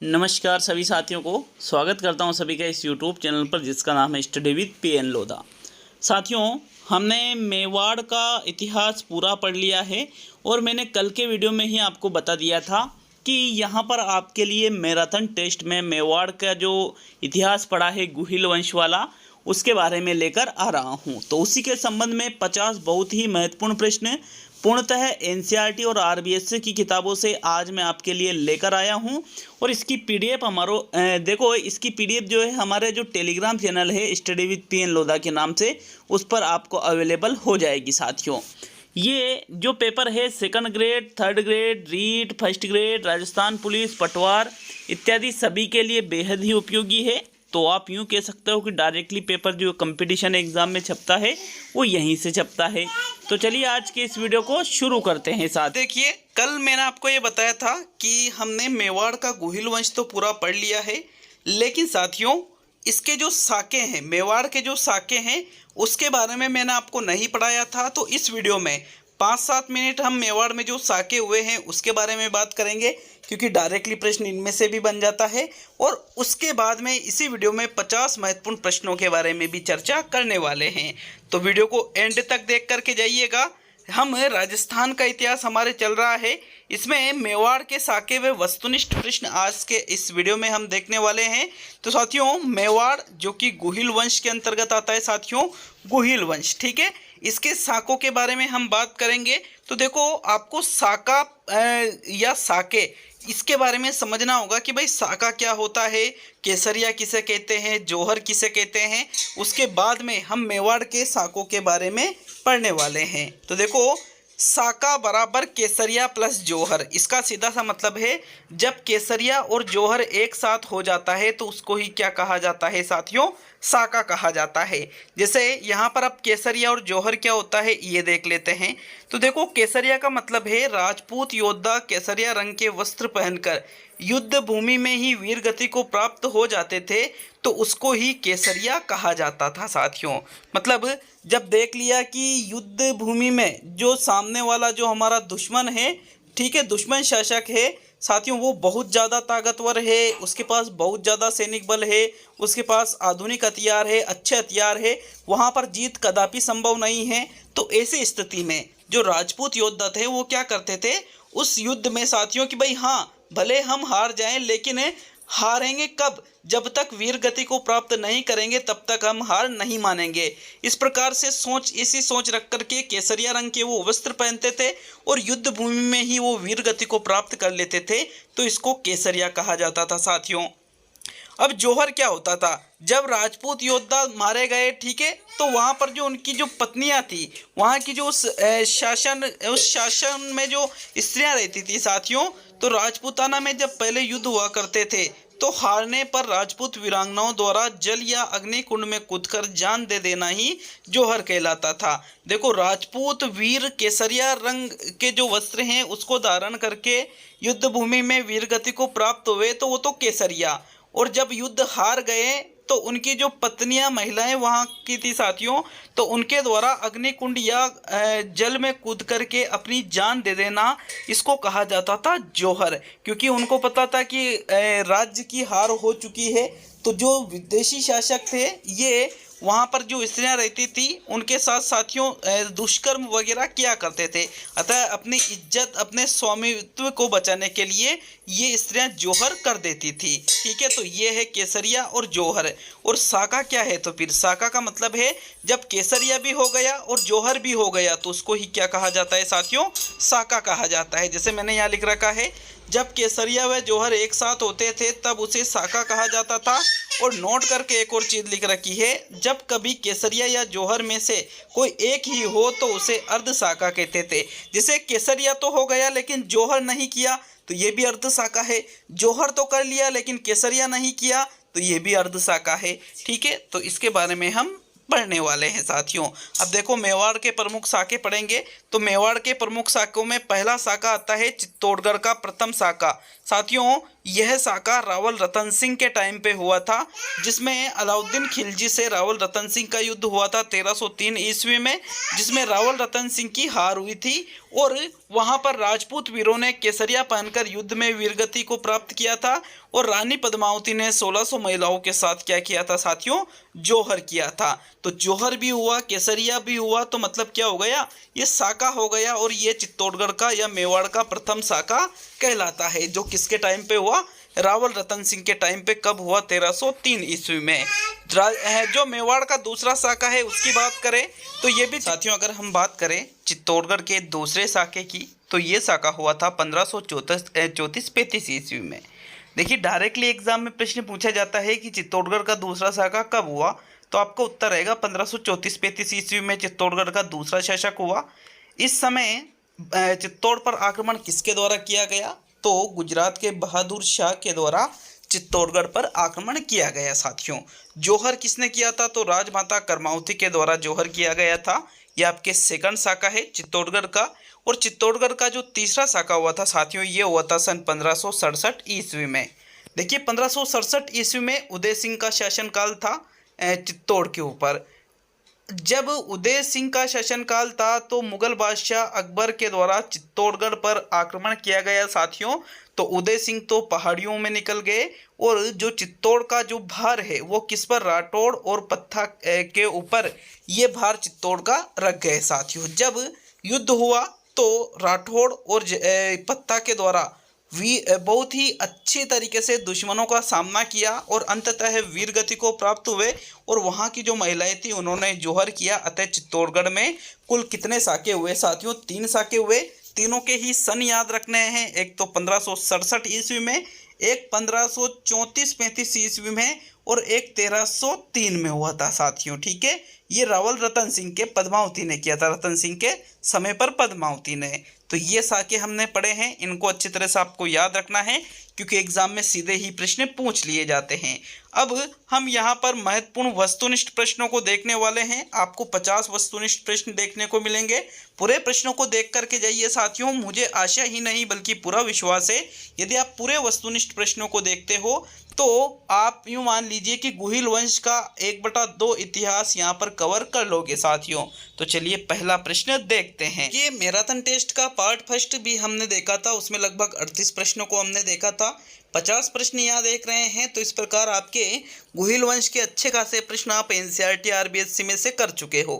नमस्कार सभी साथियों को स्वागत करता हूं सभी का इस YouTube चैनल पर जिसका नाम है स्टडी विद PN लोधा। साथियों, हमने मेवाड़ का इतिहास पूरा पढ़ लिया है और मैंने कल के वीडियो में ही आपको बता दिया था कि यहाँ पर आपके लिए मैराथन टेस्ट में मेवाड़ का जो इतिहास पढ़ा है गुहिल वंश वाला, उसके बारे में लेकर आ रहा हूँ। तो उसी के संबंध में 50 बहुत ही महत्वपूर्ण प्रश्न पूर्णतः NCERT और RBSC की किताबों से आज मैं आपके लिए लेकर आया हूं। और इसकी PDF देखो, इसकी PDF जो है हमारे जो टेलीग्राम चैनल है स्टडी विद PN लोधा के नाम से, उस पर आपको अवेलेबल हो जाएगी। साथियों, ये जो पेपर है 2nd grade, 3rd grade, REET, 1st grade, Rajasthan police, Patwar इत्यादि सभी के लिए बेहद ही उपयोगी है। तो आप यूँ कह सकते हो कि डायरेक्टली पेपर जो कंपटीशन एग्ज़ाम में छपता है वो यहीं से छपता है। तो चलिए आज के इस वीडियो को शुरू करते हैं। साथ देखिए, कल मैंने आपको ये बताया था कि हमने मेवाड़ का गुहिल वंश तो पूरा पढ़ लिया है, लेकिन साथियों इसके जो साके हैं, मेवाड़ के जो साके हैं, उसके बारे में मैंने आपको नहीं पढ़ाया था। तो इस वीडियो में 5-7 मिनट हम मेवाड़ में जो साके हुए हैं उसके बारे में बात करेंगे, क्योंकि डायरेक्टली प्रश्न इनमें से भी बन जाता है। और उसके बाद में इसी वीडियो में 50 महत्वपूर्ण प्रश्नों के बारे में भी चर्चा करने वाले हैं। तो वीडियो को एंड तक देख करके जाइएगा। हम राजस्थान का इतिहास हमारे चल रहा है, इसमें मेवाड़ के साके व वस्तुनिष्ठ प्रश्न आज के इस वीडियो में हम देखने वाले हैं। तो साथियों, मेवाड़ जो कि गुहिल वंश के अंतर्गत आता है, साथियों गुहिल वंश, ठीक है, इसके साकों के बारे में हम बात करेंगे। तो देखो, आपको साका या साके इसके बारे में समझना होगा कि भाई साका क्या होता है, केसरिया किसे कहते हैं, जौहर किसे कहते हैं। उसके बाद में हम मेवाड़ के साकों के बारे में पढ़ने वाले हैं। तो देखो, साका बराबर केसरिया प्लस जौहर, इसका सीधा सा मतलब है जब केसरिया और जौहर एक साथ हो जाता है तो उसको ही क्या कहा जाता है साथियों, साका कहा जाता है। जैसे यहाँ पर अब केसरिया और जौहर क्या होता है ये देख लेते हैं। तो देखो, केसरिया का मतलब है राजपूत योद्धा केसरिया रंग के वस्त्र पहनकर युद्ध भूमि में ही वीर गति को प्राप्त हो जाते थे, तो उसको ही केसरिया कहा जाता था। साथियों, मतलब जब देख लिया कि युद्ध भूमि में जो सामने वाला जो हमारा दुश्मन है, ठीक है, दुश्मन शासक है साथियों, वो बहुत ज़्यादा ताकतवर है, उसके पास बहुत ज़्यादा सैनिक बल है, उसके पास आधुनिक हथियार है, अच्छे हथियार है, वहाँ पर जीत कदापि संभव नहीं है। तो ऐसी स्थिति में जो राजपूत योद्धा थे वो क्या करते थे उस युद्ध में साथियों कि भाई हाँ, भले हम हार जाएं, लेकिन हारेंगे कब, जब तक वीर गति को प्राप्त नहीं करेंगे तब तक हम हार नहीं मानेंगे। इस प्रकार से इसी सोच रख करके केसरिया रंग के वो वस्त्र पहनते थे और युद्ध भूमि में ही वो वीर गति को प्राप्त कर लेते थे, तो इसको केसरिया कहा जाता था। साथियों, अब जौहर क्या होता था, जब राजपूत योद्धा मारे गए, ठीक है, तो वहाँ पर जो उनकी जो पत्नियाँ थी, वहाँ की जो उस शासन में जो स्त्रियाँ रहती थी साथियों, तो राजपूताना में जब पहले युद्ध हुआ करते थे तो हारने पर राजपूत वीरांगनाओं द्वारा जल या अग्नि कुंड में कूदकर जान दे देना ही जौहर कहलाता था। देखो, राजपूत वीर केसरिया रंग के जो वस्त्र हैं उसको धारण करके युद्ध भूमि में वीर गति को प्राप्त हुए, तो वो तो केसरिया। और जब युद्ध हार गए तो उनकी जो पत्नियां महिलाएं वहां की थी साथियों, तो उनके द्वारा अग्निकुंड या जल में कूद करके अपनी जान दे देना, इसको कहा जाता था जौहर। क्योंकि उनको पता था कि राज्य की हार हो चुकी है, तो जो विदेशी शासक थे ये वहाँ पर जो स्त्रियाँ रहती थी उनके साथ साथियों दुष्कर्म वगैरह किया करते थे। अतः अपनी इज्जत, अपने स्वामित्व को बचाने के लिए ये स्त्रियाँ जौहर कर देती थी। ठीक है, तो ये है केसरिया और जौहर। और साका क्या है, तो फिर साका का मतलब है जब केसरिया भी हो गया और जौहर भी हो गया तो उसको ही क्या कहा जाता है साथियों, साका कहा जाता है। जैसे मैंने यहाँ लिख रखा है, जब केसरिया व जौहर एक साथ होते थे तब उसे साका कहा जाता था। और नोट करके एक और चीज़ लिख रखी है, जब कभी केसरिया या जौहर में से कोई एक ही हो तो उसे अर्ध साका कहते थे। जैसे केसरिया तो हो गया लेकिन जौहर नहीं किया तो ये भी अर्ध साका है, जौहर तो कर लिया लेकिन केसरिया नहीं किया तो ये भी अर्ध साका है। ठीक है, तो इसके बारे में हम पढ़ने वाले हैं साथियों। अब देखो, मेवाड़ के प्रमुख साके पढ़ेंगे। तो मेवाड़ के प्रमुख साकों में पहला साका आता है चित्तौड़गढ़ का प्रथम साका। साथियों, यह साका रावल रतन सिंह के टाइम पे हुआ था, जिसमें अलाउद्दीन खिलजी से रावल रतन सिंह का युद्ध हुआ था 1303 ईस्वी में, जिसमें रावल रतन सिंह की हार हुई थी और वहां पर राजपूत वीरों ने केसरिया पहनकर युद्ध में वीरगति को प्राप्त किया था। और रानी पद्मावती ने 1600 महिलाओं के साथ क्या किया था साथियों, जौहर किया था। तो जौहर भी हुआ, केसरिया भी हुआ, तो मतलब क्या हो गया, ये साका हो गया। और ये चित्तौड़गढ़ का या मेवाड़ का प्रथम साका कहलाता है, जो किसके टाइम पे हुआ, रावल रतन सिंह के टाइम पे। कब हुआ, 1303 ईस्वी में। जो मेवाड़ का दूसरा साका है उसकी बात करें तो ये भी साथियों, अगर हम बात करें चित्तौड़गढ़ के दूसरे साके की, तो ये साका हुआ था 1534-35 ईस्वी में। देखिए, डायरेक्टली एग्जाम में प्रश्न पूछा जाता है कि चित्तौड़गढ़ का दूसरा साका कब हुआ, तो आपका उत्तर रहेगा 1534-35 ईस्वी में चित्तौड़गढ़ का दूसरा शासक हुआ। इस समय चित्तौड़ पर आक्रमण किसके द्वारा किया गया, तो गुजरात के बहादुर शाह के द्वारा चित्तौड़गढ़ पर आक्रमण किया गया साथियों। जौहर किसने किया था, तो राजमाता करमावती के द्वारा जौहर किया गया था। यह आपके सेकंड साका है चित्तौड़गढ़ का। और चित्तौड़गढ़ का जो तीसरा साका हुआ था साथियों, ये हुआ था सन 1567 ईस्वी में। देखिए, 1567 ईस्वी में उदय सिंह का शासनकाल था चित्तौड़ के ऊपर। जब उदय सिंह का शासनकाल था तो मुगल बादशाह अकबर के द्वारा चित्तौड़गढ़ पर आक्रमण किया गया साथियों। तो उदय सिंह तो पहाड़ियों में निकल गए और जो चित्तौड़ का जो भार है वो किस पर, राठौड़ और पत्था के ऊपर ये भार चित्तौड़ का रख गए साथियों। जब युद्ध हुआ तो राठौड़ और पत्ता के द्वारा बहुत ही अच्छे तरीके से दुश्मनों का सामना किया और अंततः वीरगति को प्राप्त हुए। और वहाँ की जो महिलाएं थी उन्होंने जौहर किया। अतः चित्तौड़गढ़ में कुल कितने साके हुए साथियों, 3 साके हुए। तीनों के ही सन याद रखने हैं, एक तो 1567 ईस्वी में, एक 1534-35 ईस्वी में और एक 1303 में हुआ था साथियों। ठीक है, ये रावल रतन सिंह के पद्मावती ने किया था, रतन सिंह के समय पर पद्मावती ने। तो ये साके हमने पढ़े हैं, इनको अच्छी तरह से आपको याद रखना है क्योंकि एग्जाम में सीधे ही प्रश्न पूछ लिए जाते हैं। अब हम यहाँ पर महत्वपूर्ण वस्तुनिष्ठ प्रश्नों को देखने वाले हैं। आपको 50 वस्तुनिष्ठ प्रश्न देखने को मिलेंगे। पूरे प्रश्नों को देख करके जाइए साथियों, मुझे आशा ही नहीं बल्कि पूरा विश्वास है यदि आप पूरे वस्तुनिष्ठ प्रश्नों को देखते हो तो आप यूँ मान लीजिए कि गुहिल वंश का 1/2 इतिहास यहाँ पर कवर कर लोगे साथियों। तो चलिए पहला प्रश्न देखते हैं। ये मैराथन टेस्ट का पार्ट फर्स्ट भी हमने देखा था, उसमें लगभग 38 प्रश्नों को हमने देखा था। 50 प्रश्न यहाँ देख रहे हैं, तो इस प्रकार आपके गुहिल वंश के अच्छे खासे प्रश्न आप एनसीईआरटी RBSC में से कर चुके हो।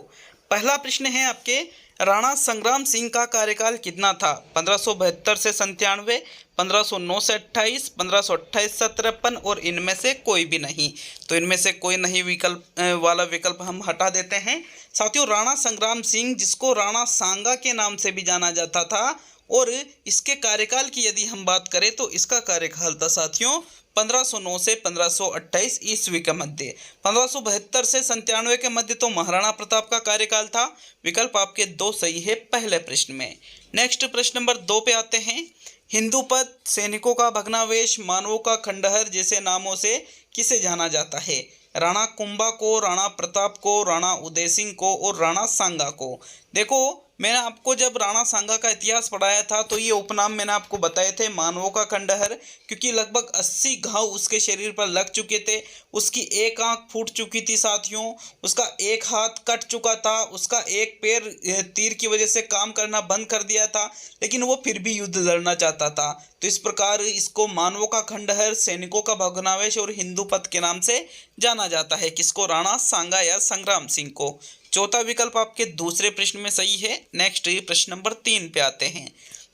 पहला प्रश्न है आपके, राणा संग्राम सिंह का कार्यकाल कितना था, 1572 से 97, 1509 से 28, 1528 से 53 और इनमें से कोई भी नहीं। तो इनमें से कोई नहीं विकल्प वाला विकल्प हम हटा देते हैं साथियों। राणा संग्राम सिंह, जिसको राणा सांगा के नाम से भी जाना जाता था, और इसके कार्यकाल की यदि हम बात करें तो इसका कार्यकाल था साथियों 1509 से 1528 ईस्वी के मध्य। 1572 से 97 के मध्य तो महाराणा प्रताप का कार्यकाल था। विकल्प आपके 2 सही है पहले प्रश्न में। नेक्स्ट प्रश्न नंबर 2 पे आते हैं। हिंदूपद, सैनिकों का भग्नावशेष, मानवों का खंडहर जैसे नामों से किसे जाना जाता है, राणा कुंभा को, राणा प्रताप को, राणा उदय सिंह को और राणा सांगा को। देखो, मैंने आपको जब राणा सांगा का इतिहास पढ़ाया था तो ये उपनाम मैंने आपको बताए थे, मानवों का खंडहर, क्योंकि लगभग 80 घाव उसके शरीर पर लग चुके थे। उसकी एक आंख फूट चुकी थी साथियों, उसका एक हाथ कट चुका था, उसका एक पैर तीर की वजह से काम करना बंद कर दिया था, लेकिन वो फिर भी युद्ध लड़ना चाहता था। तो इस प्रकार इसको मानवों का खंडहर, सैनिकों का भग्नावशेष और हिंदूपद के नाम से जाना जाता है। किसको, राणा सांगा या संग्राम सिंह को। चौथा विकल्प आपके दूसरे प्रश्न में सही है। नेक्स्ट प्रश्न नंबर 3 पे आते हैं।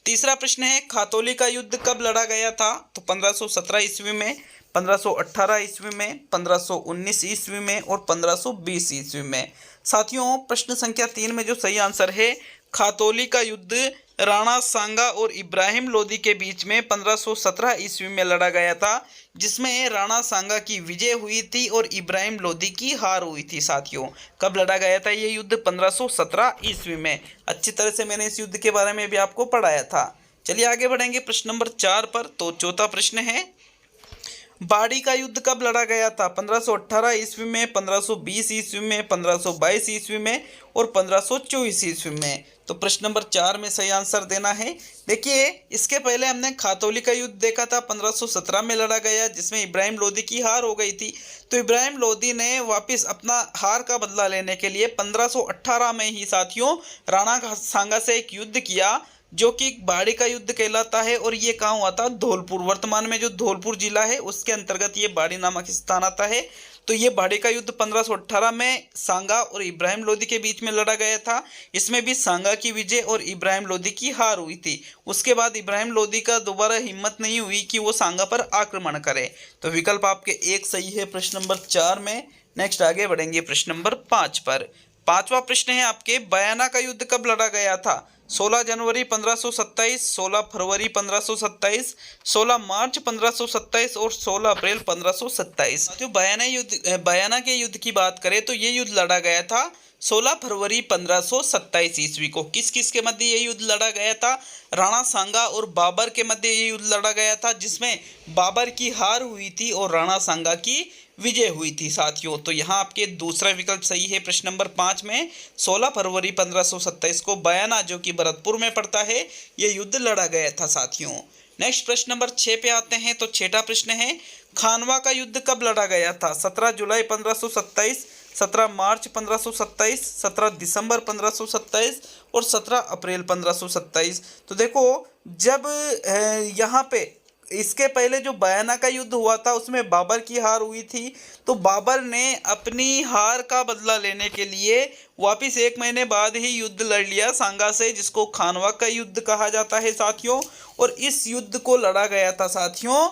तीसरा प्रश्न है, खातौली का युद्ध कब लड़ा गया था, तो 1517 ईस्वी में, 1518 ईस्वी में, 1519 ईस्वी में और 1520 ईस्वी में। साथियों, प्रश्न संख्या 3 में जो सही आंसर है, खातौली का युद्ध राणा सांगा और इब्राहिम लोदी के बीच में 1517 ईस्वी में लड़ा गया था, जिसमें राणा सांगा की विजय हुई थी और इब्राहिम लोदी की हार हुई थी साथियों। कब लड़ा गया था ये युद्ध, 1517 ईस्वी में। अच्छी तरह से मैंने इस युद्ध के बारे में भी आपको पढ़ाया था। चलिए आगे बढ़ेंगे प्रश्न नंबर 4 पर। तो चौथा प्रश्न है, बाड़ी का युद्ध कब लड़ा गया था? 1518 ईस्वी में, 1520 ईस्वी में, 1522 ईस्वी में और 1524 ईस्वी में। तो प्रश्न नंबर 4 में सही आंसर देना है। देखिए, इसके पहले हमने खातौली का युद्ध देखा था, 1517 में लड़ा गया, जिसमें इब्राहिम लोदी की हार हो गई थी। तो इब्राहिम लोदी ने वापस अपना हार का बदला लेने के लिए 1518 में ही साथियों राणा सांगा से एक युद्ध किया, जो कि बाड़ी का युद्ध कहलाता है। और ये कहाँ हुआ था? धौलपुर, वर्तमान में जो धौलपुर जिला है उसके अंतर्गत ये बाड़ी नामक स्थान आता है। तो ये बाड़ी का युद्ध 1518 में सांगा और इब्राहिम लोदी के बीच में लड़ा गया था। इसमें भी सांगा की विजय और इब्राहिम लोदी की हार हुई थी। उसके बाद इब्राहिम लोदी का दोबारा हिम्मत नहीं हुई कि वो सांगा पर आक्रमण करे। तो विकल्प आपके एक सही है प्रश्न नंबर 4 में। नेक्स्ट आगे बढ़ेंगे प्रश्न नंबर 5 पर। पांचवा प्रश्न है आपके, बयाना का युद्ध कब लड़ा गया था? 16 जनवरी 1527, 16 फरवरी 1527, 16 मार्च 1527 और 16 अप्रैल 1527। जो बयाना के युद्ध की बात करें तो ये युद्ध लड़ा गया था 16 फरवरी 1527 ईस्वी को। किस किस के मध्य ये युद्ध लड़ा गया था? राणा सांगा और बाबर के मध्य ये युद्ध लड़ा गया था, जिसमें बाबर की हार हुई थी और राणा सांगा की विजय हुई थी साथियों। तो यहाँ आपके दूसरा विकल्प सही है प्रश्न नंबर 5 में। 16 फरवरी 1527 को बयाना, जो कि भरतपुर में पड़ता है, ये युद्ध लड़ा गया था साथियों। नेक्स्ट प्रश्न नंबर 6 पे आते हैं। तो छठा प्रश्न है, खानवा का युद्ध कब लड़ा गया था? 17 जुलाई 1527, 17 मार्च 1527, 17 दिसंबर 1527 और 17 अप्रैल 1527। तो देखो, जब यहाँ पे इसके पहले जो बयाना का युद्ध हुआ था उसमें बाबर की हार हुई थी। तो बाबर ने अपनी हार का बदला लेने के लिए वापस 1 महीने बाद ही युद्ध लड़ लिया सांगा से, जिसको खानवा का युद्ध कहा जाता है साथियों। और इस युद्ध को लड़ा गया था साथियों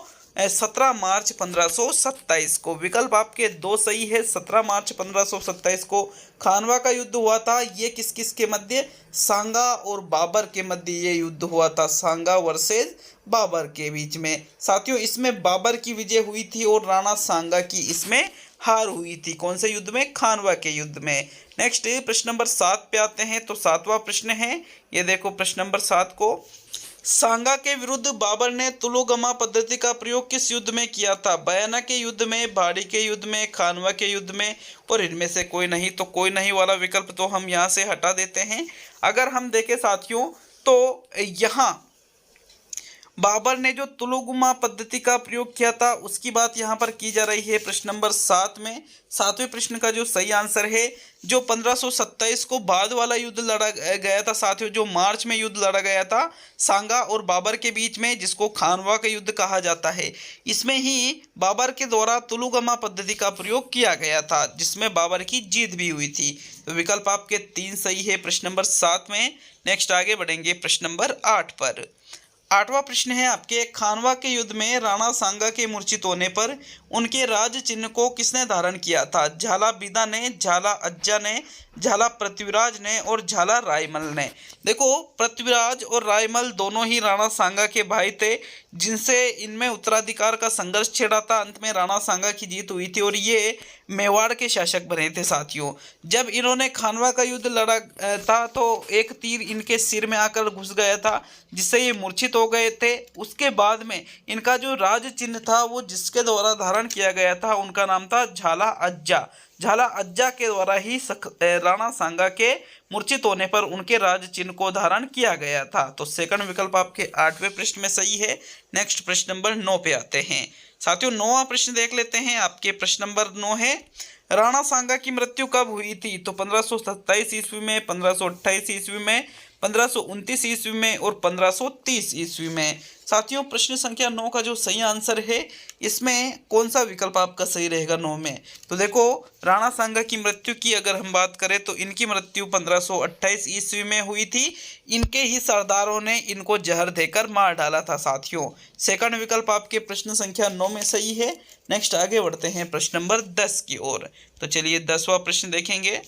17 मार्च 1527 को। विकल्प आपके 2 सही है। 17 मार्च 1527 को खानवा का युद्ध हुआ था। ये किस किस के मध्य? सांगा और बाबर के मध्य ये युद्ध हुआ था, सांगा वर्सेस बाबर के बीच में साथियों। इसमें बाबर की विजय हुई थी और राणा सांगा की इसमें हार हुई थी। कौन से युद्ध में? खानवा के युद्ध में। नेक्स्ट प्रश्न नंबर 7 पे आते हैं। तो 7वां प्रश्न है, ये देखो प्रश्न नंबर 7 को, सांगा के विरुद्ध बाबर ने तुलोगमा पद्धति का प्रयोग किस युद्ध में किया था? बयाना के युद्ध में, बाड़ी के युद्ध में, खानवा के युद्ध में और इनमें से कोई नहीं। तो कोई नहीं वाला विकल्प तो हम यहाँ से हटा देते हैं। अगर हम देखें साथियों तो यहाँ बाबर ने जो तुलोगमा पद्धति का प्रयोग किया था उसकी बात यहाँ पर की जा रही है प्रश्न नंबर 7 में। 7वें प्रश्न का जो सही आंसर है, जो 1527 को बाद वाला युद्ध लड़ा गया था साथियों, जो मार्च में युद्ध लड़ा गया था सांगा और बाबर के बीच में, जिसको खानवा का युद्ध कहा जाता है, इसमें ही बाबर के द्वारा तुलोगमा पद्धति का प्रयोग किया गया था, जिसमें बाबर की जीत भी हुई थी। तो विकल्प आपके 3 सही है प्रश्न नंबर 7 में। नेक्स्ट आगे बढ़ेंगे प्रश्न नंबर 8 पर। 8वां प्रश्न है आपके, खानवा के युद्ध में राणा सांगा के मूर्छित होने पर उनके राज चिन्ह को किसने धारण किया था? झाला बीदा ने, झाला अज्जा ने, झाला पृथ्वीराज ने और झाला रायमल ने। देखो, पृथ्वीराज और रायमल दोनों ही राणा सांगा के भाई थे, जिनसे इनमें उत्तराधिकार का संघर्ष छिड़ा था। अंत में राणा सांगा की जीत हुई थी और ये मेवाड़ के शासक बने थे साथियों। जब इन्होंने खानवा का युद्ध लड़ा था तो एक तीर इनके सिर में आकर घुस गया था, जिससे ये मूर्छित हो गए थे। उसके बाद में इनका जो राज चिन्ह था वो जिसके द्वारा धारण किया गया था, उनका नाम था झाला अज्जा। झाला अज्जा के द्वारा ही राणा सांगा के मूर्छित होने पर उनके राज चिन्ह को धारण किया गया था। तो सेकंड विकल्प आपके 8वें प्रश्न में सही है। नेक्स्ट प्रश्न नंबर 9 पे आते हैं साथियों। 9वां प्रश्न देख लेते हैं। आपके प्रश्न नंबर 9 है, राणा सांगा की मृत्यु कब हुई थी? तो 1527 ईस्वी में, 1528 ईस्वी में, 1529 ईस्वी में और 1530 ईस्वी में। साथियों, प्रश्न संख्या 9 का जो सही आंसर है, इसमें कौन सा विकल्प आपका सही रहेगा 9 में? तो देखो, राणा सांगा की मृत्यु की अगर हम बात करें तो इनकी मृत्यु 1528 ईस्वी में हुई थी। इनके ही सरदारों ने इनको जहर देकर मार डाला था साथियों। सेकंड विकल्प आपके प्रश्न संख्या 9 में सही है। नेक्स्ट आगे बढ़ते हैं प्रश्न नंबर 10 की ओर। तो चलिए 10वां प्रश्न देखेंगे।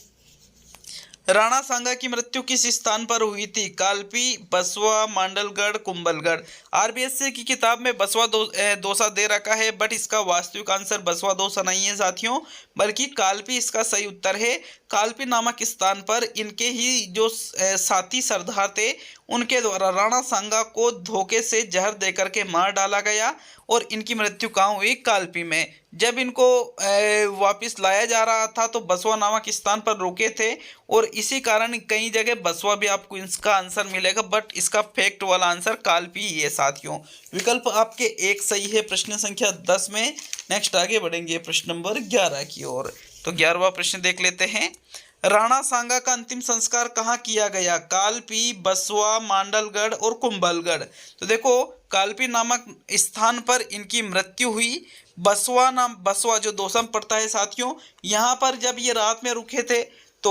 राणा सांगा की मृत्यु किस स्थान पर हुई थी? कालपी, बसवा, मांडलगढ़, कुंभलगढ़। आरबीएससी की किताब में बसवा दौसा दे रखा है, बट इसका वास्तविक आंसर बसवा दौसा नहीं है साथियों, बल्कि कालपी इसका सही उत्तर है। कालपी नामक स्थान पर इनके ही जो साथी सरदार थे उनके द्वारा राणा सांगा को धोखे से जहर देकर के मार डाला गया और इनकी मृत्यु कहाँ हुई? कालपी में। जब इनको वापस लाया जा रहा था तो बसवा नामक स्थान पर रुके थे और इसी कारण कई जगह बसवा भी आपको इसका आंसर मिलेगा, बट इसका फैक्ट वाला आंसर कालपी ही है साथियों। विकल्प आपके एक सही है प्रश्न संख्या 10 में। नेक्स्ट आगे बढ़ेंगे प्रश्न नंबर 11 की ओर। तो 11वां प्रश्न देख लेते हैं। राणा सांगा का अंतिम संस्कार कहाँ किया गया? कालपी, बसवा, मांडलगढ़ और कुंभलगढ़। तो देखो कालपी नामक स्थान पर इनकी मृत्यु हुई। बसवा जो दोसम पड़ता है साथियों, यहाँ पर जब ये रात में रुके थे तो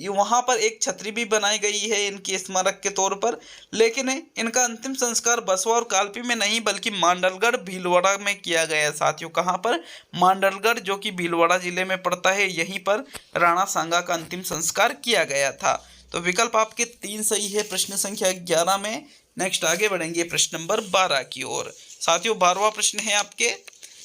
वहाँ पर एक छतरी भी बनाई गई है इनकी स्मारक के तौर पर, लेकिन इनका अंतिम संस्कार बसवा और कालपी में नहीं बल्कि मांडलगढ़ भीलवाड़ा में किया गया साथियों। कहाँ पर? मांडलगढ़, जो कि भीलवाड़ा जिले में पड़ता है, यहीं पर राणा सांगा का अंतिम संस्कार किया गया था। तो विकल्प आपके 3 सही है प्रश्न संख्या 11 में। नेक्स्ट आगे बढ़ेंगे प्रश्न नंबर 12 की ओर। साथियों 12वां प्रश्न है आपके।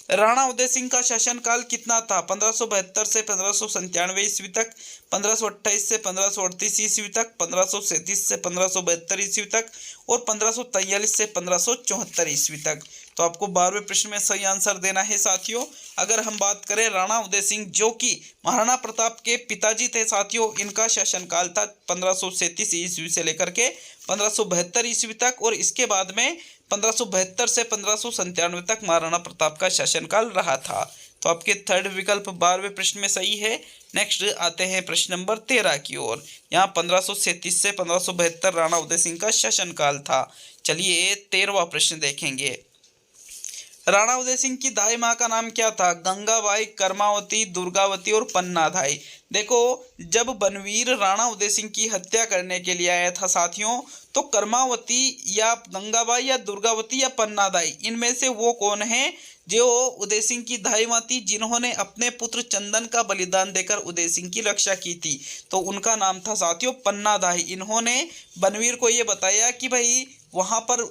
राणा उदय सिंह का शासनकाल कितना था? 1572 से 1597 ईस्वी तक, 1528 से 1538 ईस्वी तक, 1537 से 1572 ईस्वी तक और 1543 से 1574 ईस्वी तक। तो आपको 12वें प्रश्न में सही आंसर देना है साथियों। अगर हम बात करें राणा उदय सिंह, जो कि महाराणा प्रताप के पिताजी थे साथियों, इनका शासनकाल था 1537 ईस्वी से लेकर के 1572 ईस्वी तक और इसके बाद में 1572 से 1597 तक महाराणा प्रताप का शासनकाल रहा था। तो आपके थर्ड विकल्प 12वें प्रश्न में सही है। नेक्स्ट आते हैं प्रश्न नंबर 13 की ओर। यहाँ 1537 से 1572 राणा उदय सिंह का शासनकाल था। चलिए 13वां प्रश्न देखेंगे। राणा उदय सिंह की दाई माँ का नाम क्या था? गंगाबाई, कर्मावती, दुर्गावती और पन्नाधाई। देखो जब बनवीर राणा उदय सिंह की हत्या करने के लिए आया था साथियों, तो कर्मावती या गंगाबाई या दुर्गावती या पन्नाधाई, इनमें से वो कौन है जो उदय सिंह की दाई माँ थी, जिन्होंने अपने पुत्र चंदन का बलिदान देकर उदय सिंह की रक्षा की थी? तो उनका नाम था साथियों पन्नाधाई। इन्होंने बनवीर को ये बताया कि भाई वहाँ पर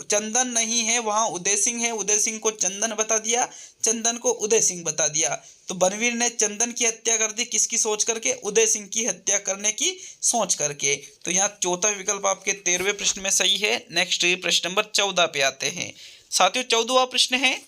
चंदन नहीं है, वहाँ उदय सिंह है। उदय सिंह को चंदन बता दिया, चंदन को उदय सिंह बता दिया। तो बनवीर ने चंदन की हत्या कर दी, किसकी सोच करके? उदय सिंह की हत्या करने की सोच करके। तो यहाँ चौथा विकल्प आपके 13वें प्रश्न में सही है। नेक्स्ट प्रश्न नंबर 14 पे आते हैं साथियों। 14वां प्रश्न है।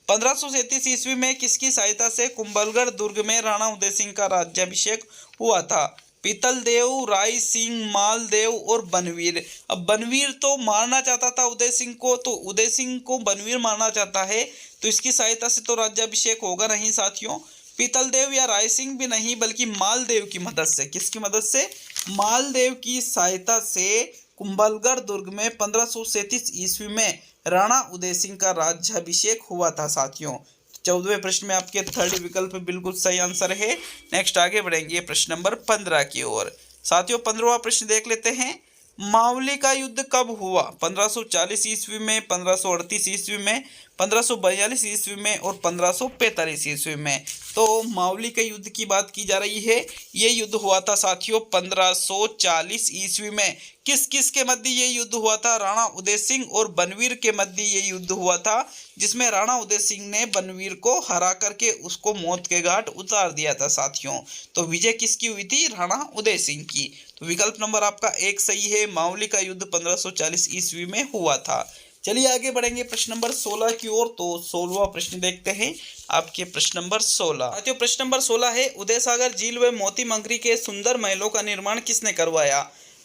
1537 ईस्वी में किसकी सहायता से कुंभलगढ़ दुर्ग में राणा उदय सिंह का राज्याभिषेक हुआ था? पीतल देव, राय सिंह, मालदेव और बनवीर। अब बनवीर तो मारना चाहता था उदय सिंह को, तो उदय सिंह को बनवीर मारना चाहता है, तो इसकी सहायता से तो राज्याभिषेक होगा नहीं साथियों। पीतल देव या राय सिंह भी नहीं बल्कि मालदेव की मदद से। किसकी मदद से? मालदेव की सहायता से कुंभलगढ़ दुर्ग में 1537 ईस्वी में राणा उदय सिंह का राज्याभिषेक हुआ था साथियों। 14वें प्रश्न में आपके थर्ड विकल्प बिल्कुल सही आंसर है। नेक्स्ट आगे बढ़ेंगे प्रश्न नंबर 15 की ओर। साथियों 15वां प्रश्न देख लेते हैं। मावली का युद्ध कब हुआ? 1540 ईस्वी में, 1538 ईस्वी में, 1542 ईस्वी में और 1545 ईस्वी में। तो मावली के युद्ध की बात की जा रही है। ये युद्ध हुआ था साथियों 1540 ईस्वी में। किस किस के मध्य ये युद्ध हुआ था? राणा उदय सिंह और बनवीर के मध्य ये युद्ध हुआ था, जिसमें राणा उदय सिंह ने बनवीर को हरा करके उसको मौत के घाट उतार दिया था साथियों। तो विजय किसकी हुई थी? राणा उदय सिंह की। तो विकल्प नंबर आपका 1 सही है। मावली का युद्ध 1540 ईस्वी में हुआ था। चलिए आगे बढ़ेंगे प्रश्न नंबर 16 की ओर। तो 16वां प्रश्न देखते हैं आपके प्रश्न नंबर 16। साथियों प्रश्न नंबर 16 है। उदय सागर झील व मोती मंगरी के सुंदर महलों का निर्माण किसने करवाया?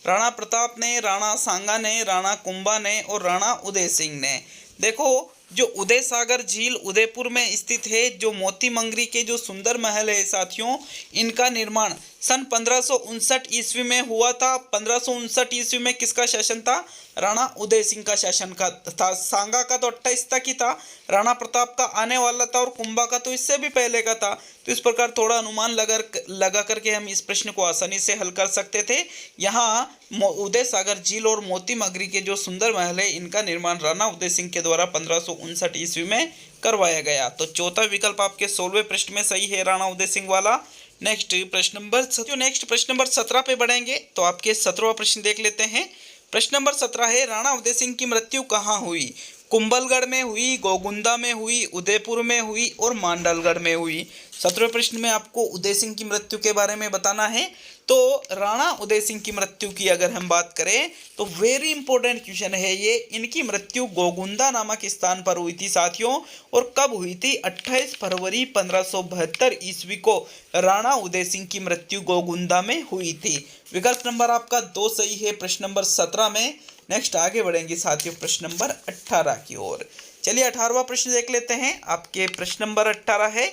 राणा प्रताप ने, राणा सांगा ने, राणा कुंभा ने और राणा उदय सिंह ने। देखो जो उदय सागर झील उदयपुर में स्थित है, जो मोती मंगरी के जो सुंदर महल है साथियों, इनका निर्माण सन 1559 ईस्वी में हुआ था। 1559 ईस्वी में किसका शासन था? राणा उदय सिंह का शासन का था। सांगा का तो 28 तक ही था, राणा प्रताप का आने वाला था और कुंभा का तो इससे भी पहले का था। तो इस प्रकार थोड़ा अनुमान लगा करके हम इस प्रश्न को आसानी से हल कर सकते थे। यहाँ उदय सागर झील और मोती मंगरी के जो सुंदर महल है, इनका निर्माण राणा उदय सिंह के द्वारा 1559 ईस्वी में करवाया गया। तो चौथा विकल्प आपके 16वें प्रश्न में सही है, राणा उदय सिंह वाला। नेक्स्ट प्रश्न नंबर 17 पे बढ़ेंगे। तो आपके 17वां प्रश्न देख लेते हैं। प्रश्न नंबर 17 है। राणा उदय सिंह की मृत्यु कहाँ हुई? कुंभलगढ़ में हुई, गोगुंदा में हुई, उदयपुर में हुई और मांडलगढ़ में हुई। 17वें प्रश्न में आपको उदय सिंह की मृत्यु के बारे में बताना है। तो राणा उदय सिंह की मृत्यु की अगर हम बात करें तो वेरी इंपॉर्टेंट क्वेश्चन है ये। इनकी मृत्यु गोगुंदा नामक स्थान पर हुई थी साथियों। और कब हुई थी? 28 फरवरी 1572 ईस्वी को राणा उदय सिंह की मृत्यु गोगुंदा में हुई थी। विकल्प नंबर आपका 2 सही है प्रश्न नंबर 17 में। नेक्स्ट आगे बढ़ेंगे साथियों प्रश्न नंबर 18 की ओर। चलिए 18वां प्रश्न देख लेते हैं। आपके प्रश्न नंबर 18 है,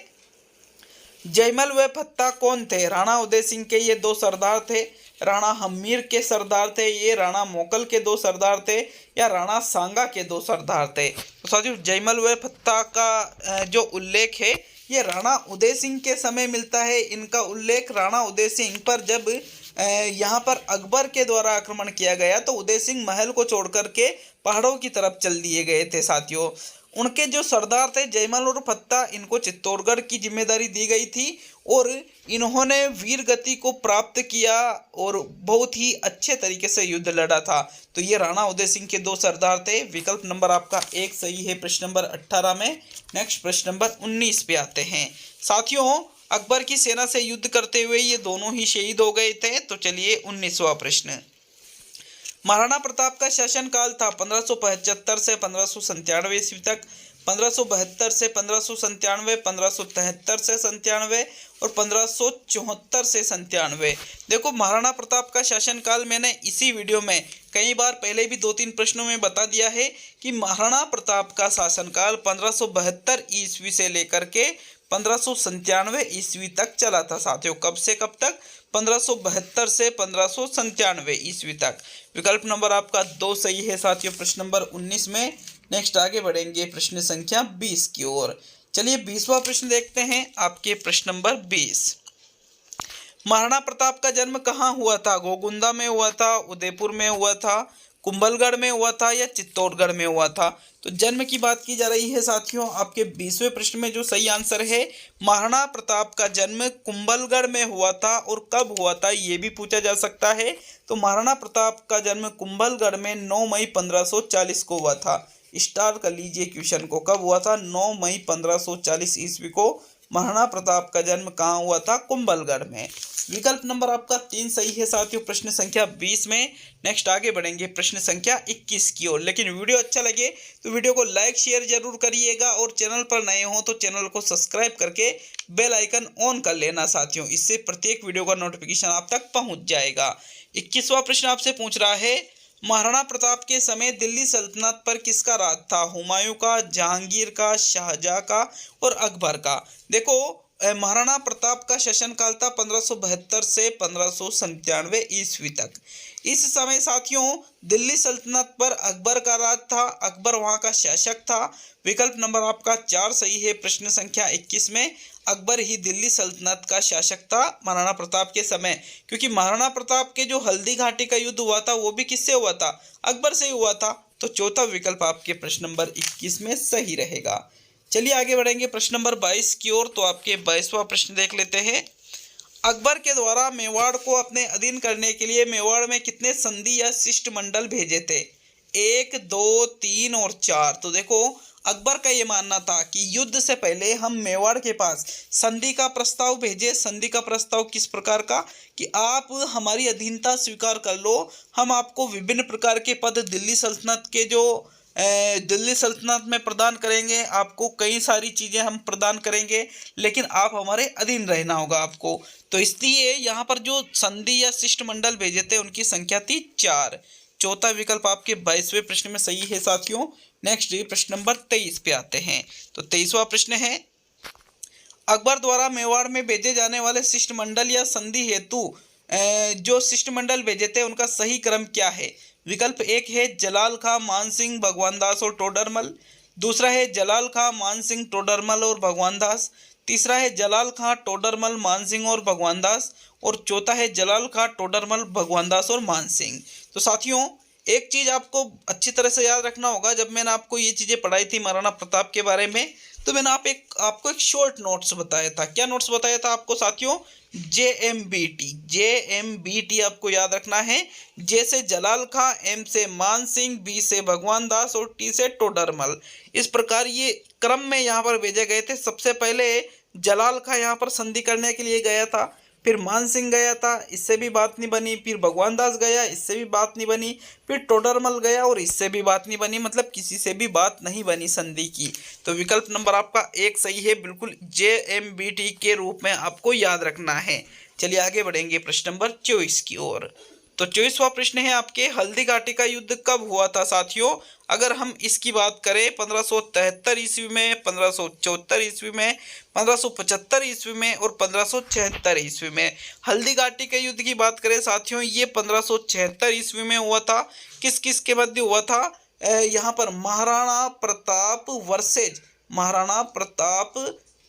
जयमल व फत्ता कौन थे? राणा उदय सिंह के ये दो सरदार थे, राणा हमीर के सरदार थे, ये राणा मोकल के दो सरदार थे, या राणा सांगा के दो सरदार थे? तो साथियों जयमल व फत्ता का जो उल्लेख है ये राणा उदय सिंह के समय मिलता है। इनका उल्लेख राणा उदय सिंह पर जब यहाँ पर अकबर के द्वारा आक्रमण किया गया तो उदय सिंह महल को छोड़ करके पहाड़ों की तरफ चल दिए गए थे साथियों। उनके जो सरदार थे जयमल और फत्ता, इनको चित्तौड़गढ़ की जिम्मेदारी दी गई थी और इन्होंने वीर गति को प्राप्त किया और बहुत ही अच्छे तरीके से युद्ध लड़ा था। तो ये राणा उदय सिंह के दो सरदार थे। विकल्प नंबर आपका 1 सही है प्रश्न नंबर 18 में। नेक्स्ट प्रश्न नंबर 19 पे आते हैं साथियों। अकबर की सेना से युद्ध करते हुए ये दोनों ही शहीद हो गए थे। तो चलिए 19वां प्रश्न, महाराणा प्रताप का शासनकाल था 1575 से 1597 ईस्वी तक, 1572 से 1597, 1573 से 97 और 1574 से 97। देखो महाराणा प्रताप का शासनकाल मैंने इसी वीडियो में कई बार पहले भी 2-3 प्रश्नों में बता दिया है कि महाराणा प्रताप का शासनकाल 1572 ईस्वी से लेकर के 1597 ईस्वी तक चला था साथियों। कब से कब तक? 1572 से 1597 ईस्वी तक। विकल्प नंबर आपका 2 सही है साथियों प्रश्न नंबर 19 में। नेक्स्ट आगे बढ़ेंगे प्रश्न संख्या 20 की ओर। चलिए 20वां प्रश्न देखते हैं। आपके प्रश्न नंबर 20, महाराणा प्रताप का जन्म कहाँ हुआ था? गोगुंदा में हुआ था, उदयपुर में हुआ था, कुंभलगढ़ में हुआ था, या चित्तौड़गढ़ में हुआ था? तो जन्म की बात की जा रही है साथियों। आपके 20वें प्रश्न में जो सही आंसर है, महाराणा प्रताप का जन्म कुंभलगढ़ में हुआ था। और कब हुआ था ये भी पूछा जा सकता है। तो महाराणा प्रताप का जन्म कुंभलगढ़ में 9 मई 1540 को हुआ था। स्टार्ट कर लीजिए क्वेश्चन को, कब हुआ था? 9 मई 1540 ईस्वी को महाराणा प्रताप का जन्म कहाँ हुआ था? कुंभलगढ़ में। विकल्प नंबर आपका 3 सही है साथियों प्रश्न संख्या 20 में। नेक्स्ट आगे बढ़ेंगे प्रश्न संख्या 21 की ओर। लेकिन वीडियो अच्छा लगे तो वीडियो को लाइक शेयर जरूर करिएगा और चैनल पर नए हो तो चैनल को सब्सक्राइब करके बेल आइकन ऑन कर लेना साथियों। इससे प्रत्येक वीडियो का नोटिफिकेशन आप तक पहुंच जाएगा। 21वां प्रश्न आपसे पूछ रहा है, महाराणा प्रताप के समय दिल्ली सल्तनत पर किसका राज था? हुमायूं का, जहांगीर का, शाहजहां का और अकबर का? देखो महाराणा प्रताप का शासनकाल था 1572 से 1597 ईस्वी तक। इस समय साथियों दिल्ली सल्तनत पर अकबर का राज था, अकबर वहां का शासक था। विकल्प नंबर आपका 4 सही है प्रश्न संख्या 21 में। अकबर ही दिल्ली सल्तनत का शासक था महाराणा प्रताप के समय, क्योंकि महाराणा प्रताप के जो हल्दी घाटी का युद्ध हुआ था वो भी किससे हुआ था? अकबर से हुआ था। तो चौथा विकल्प आपके प्रश्न नंबर 21 में सही रहेगा। चलिए आगे बढ़ेंगे प्रश्न नंबर 22 की ओर। तो आपके 22वां प्रश्न देख लेते हैं, अकबर के द्वारा मेवाड़ को अपने अधीन करने के लिए मेवाड़ में कितने संधि या शिष्टमंडल भेजे थे? 1, 2, 3 और 4। तो देखो अकबर का ये मानना था कि युद्ध से पहले हम मेवाड़ के पास संधि का प्रस्ताव भेजे। संधि का प्रस्ताव किस प्रकार का कि आप हमारी अधीनता स्वीकार कर लो, हम आपको विभिन्न प्रकार के पद दिल्ली सल्तनत में प्रदान करेंगे, आपको कई सारी चीज़ें हम प्रदान करेंगे, लेकिन आप हमारे अधीन रहना होगा आपको। तो इसलिए यहाँ पर जो संधि या शिष्टमंडल भेजे थे उनकी संख्या थी 4। चौथा विकल्प आपके 22वें प्रश्न में सही है साथियों। नेक्स्ट प्रश्न नंबर 23 पे आते हैं। तो 23वां प्रश्न है, अकबर द्वारा मेवाड़ में भेजे जाने वाले शिष्टमंडल या संधि हेतु जो शिष्टमंडल भेजे थे उनका सही क्रम क्या है? विकल्प 1 है जलाल खां, मान सिंह, भगवान दास और टोडरमल। दूसरा है जलाल खां, मान सिंह, टोडरमल और भगवान दास। तीसरा है जलाल खां, टोडरमल, मान सिंह और भगवान दास। और चौथा है जलाल खां, टोडरमल, भगवान दास और मान सिंह। तो साथियों एक चीज़ आपको अच्छी तरह से याद रखना होगा, जब मैंने आपको ये चीज़ें पढ़ाई थी महाराणा प्रताप के बारे में तो मैंने आपको एक शॉर्ट नोट्स बताया था। क्या नोट्स बताया था आपको साथियों? JMBT आपको याद रखना है। जे से जलाल खां, M से मान सिंह, B से भगवान दास और T से टोडरमल। इस प्रकार ये क्रम में यहाँ पर भेजे गए थे। सबसे पहले जलाल खां यहाँ पर संधि करने के लिए गया था, फिर मान सिंह गया था, इससे भी बात नहीं बनी, फिर भगवान दास गया, इससे भी बात नहीं बनी, फिर टोडरमल गया और इससे भी बात नहीं बनी, मतलब किसी से भी बात नहीं बनी संधि की। तो विकल्प नंबर आपका एक सही है, बिल्कुल JMBT के रूप में आपको याद रखना है। चलिए आगे बढ़ेंगे प्रश्न नंबर 24 की ओर। तो 24वां प्रश्न है आपके, हल्दी घाटी का युद्ध कब हुआ था साथियों? अगर हम इसकी बात करें 1573 ईस्वी में, 1574 ईस्वी में, 1575 ईस्वी में और 1576 ईस्वी में। हल्दी घाटी के युद्ध की बात करें साथियों, ये 1576 ईस्वी में हुआ था। किस किस के मध्य हुआ था? यहाँ पर महाराणा प्रताप